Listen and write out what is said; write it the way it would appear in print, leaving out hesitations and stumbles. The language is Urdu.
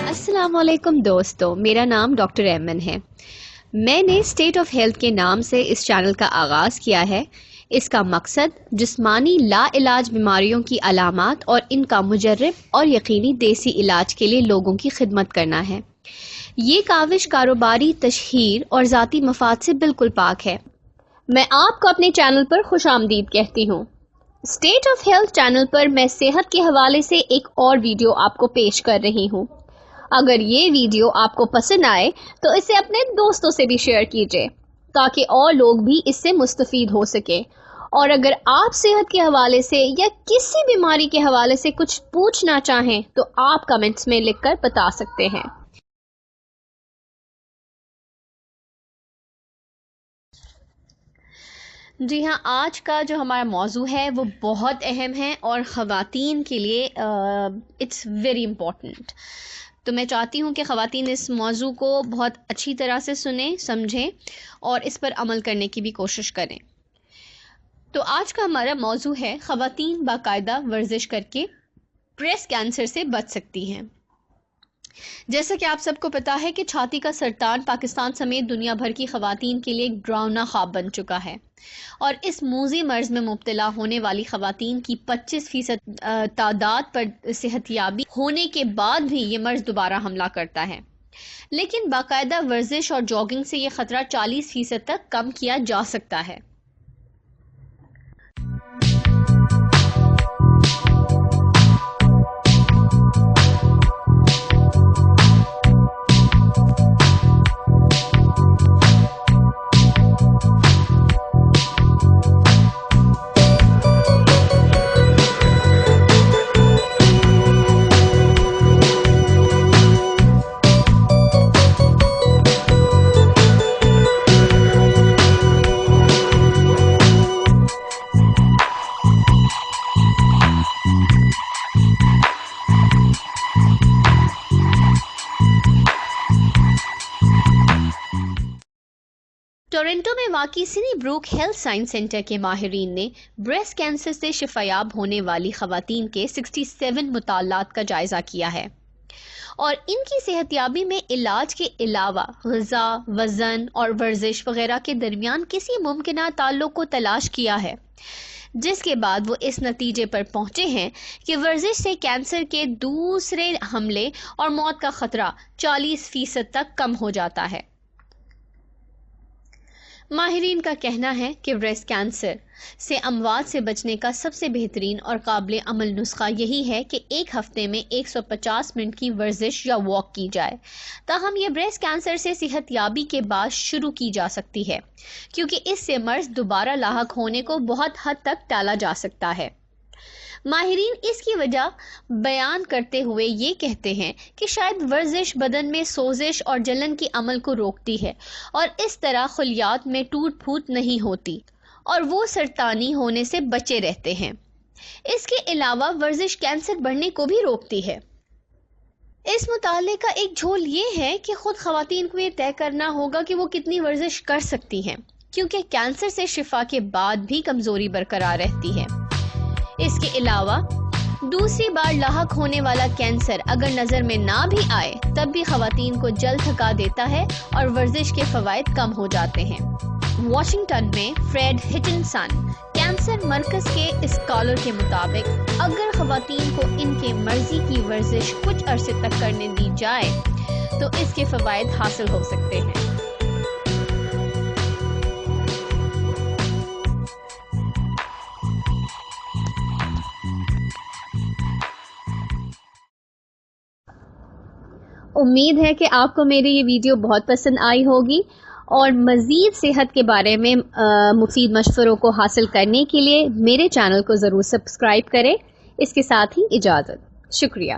السلام علیکم دوستو، میرا نام ڈاکٹر ایمن ہے۔ میں نے اسٹیٹ آف ہیلتھ کے نام سے اس چینل کا آغاز کیا ہے۔ اس کا مقصد جسمانی لا علاج بیماریوں کی علامات اور ان کا مجرب اور یقینی دیسی علاج کے لیے لوگوں کی خدمت کرنا ہے۔ یہ کاوش کاروباری تشہیر اور ذاتی مفاد سے بالکل پاک ہے۔ میں آپ کو اپنے چینل پر خوش آمدید کہتی ہوں۔ اسٹیٹ آف ہیلتھ چینل پر میں صحت کے حوالے سے ایک اور ویڈیو آپ کو پیش کر رہی ہوں۔ اگر یہ ویڈیو آپ کو پسند آئے تو اسے اپنے دوستوں سے بھی شیئر کیجیے تاکہ اور لوگ بھی اس سے مستفید ہو سکیں۔ اور اگر آپ صحت کے حوالے سے یا کسی بیماری کے حوالے سے کچھ پوچھنا چاہیں تو آپ کمنٹس میں لکھ کر بتا سکتے ہیں۔ جی ہاں، آج کا جو ہمارا موضوع ہے وہ بہت اہم ہے اور خواتین کے لیے اٹس ویری امپورٹنٹ۔ تو میں چاہتی ہوں کہ خواتین اس موضوع کو بہت اچھی طرح سے سنیں، سمجھیں اور اس پر عمل کرنے کی بھی کوشش کریں۔ تو آج کا ہمارا موضوع ہے خواتین باقاعدہ ورزش کر کے بریسٹ کینسر سے بچ سکتی ہیں۔ جیسا کہ آپ سب کو پتا ہے کہ چھاتی کا سرطان پاکستان سمیت دنیا بھر کی خواتین کے لیے ایک ڈراؤنا خواب بن چکا ہے، اور اس موذی مرض میں مبتلا ہونے والی خواتین کی 25% تعداد پر صحت یابی ہونے کے بعد بھی یہ مرض دوبارہ حملہ کرتا ہے، لیکن باقاعدہ ورزش اور جاگنگ سے یہ خطرہ 40% تک کم کیا جا سکتا ہے۔ ٹورنٹو میں واقع سنی بروک ہیلتھ سائنس سینٹر کے ماہرین نے بریسٹ کینسر سے شفایاب ہونے والی خواتین کے 67 مطالعات کا جائزہ کیا ہے، اور ان کی صحتیابی میں علاج کے علاوہ غذا، وزن اور ورزش وغیرہ کے درمیان کسی ممکنہ تعلق کو تلاش کیا ہے، جس کے بعد وہ اس نتیجے پر پہنچے ہیں کہ ورزش سے کینسر کے دوسرے حملے اور موت کا خطرہ 40% تک کم ہو جاتا ہے۔ ماہرین کا کہنا ہے کہ بریسٹ کینسر سے اموات سے بچنے کا سب سے بہترین اور قابل عمل نسخہ یہی ہے کہ ایک ہفتے میں 150 منٹ کی ورزش یا واک کی جائے۔ تاہم یہ بریسٹ کینسر سے صحت یابی کے بعد شروع کی جا سکتی ہے، کیونکہ اس سے مرض دوبارہ لاحق ہونے کو بہت حد تک ٹالا جا سکتا ہے۔ ماہرین اس کی وجہ بیان کرتے ہوئے یہ کہتے ہیں کہ شاید ورزش بدن میں سوزش اور جلن کی عمل کو روکتی ہے، اور اس طرح خلیات میں ٹوٹ پھوٹ نہیں ہوتی اور وہ سرطانی ہونے سے بچے رہتے ہیں۔ اس کے علاوہ ورزش کینسر بڑھنے کو بھی روکتی ہے۔ اس مطالعے کا ایک جھول یہ ہے کہ خود خواتین کو یہ طے کرنا ہوگا کہ وہ کتنی ورزش کر سکتی ہیں، کیونکہ کینسر سے شفا کے بعد بھی کمزوری برقرار رہتی ہے۔ اس کے علاوہ دوسری بار لاحق ہونے والا کینسر اگر نظر میں نہ بھی آئے تب بھی خواتین کو جلد تھکا دیتا ہے اور ورزش کے فوائد کم ہو جاتے ہیں۔ واشنگٹن میں فریڈ ہٹنسن کینسر مرکز کے اسکالر کے مطابق اگر خواتین کو ان کے مرضی کی ورزش کچھ عرصے تک کرنے دی جائے تو اس کے فوائد حاصل ہو سکتے ہیں۔ امید ہے کہ آپ کو میری یہ ویڈیو بہت پسند آئی ہوگی، اور مزید صحت کے بارے میں مفید مشوروں کو حاصل کرنے کے لیے میرے چینل کو ضرور سبسکرائب کریں۔ اس کے ساتھ ہی اجازت، شکریہ۔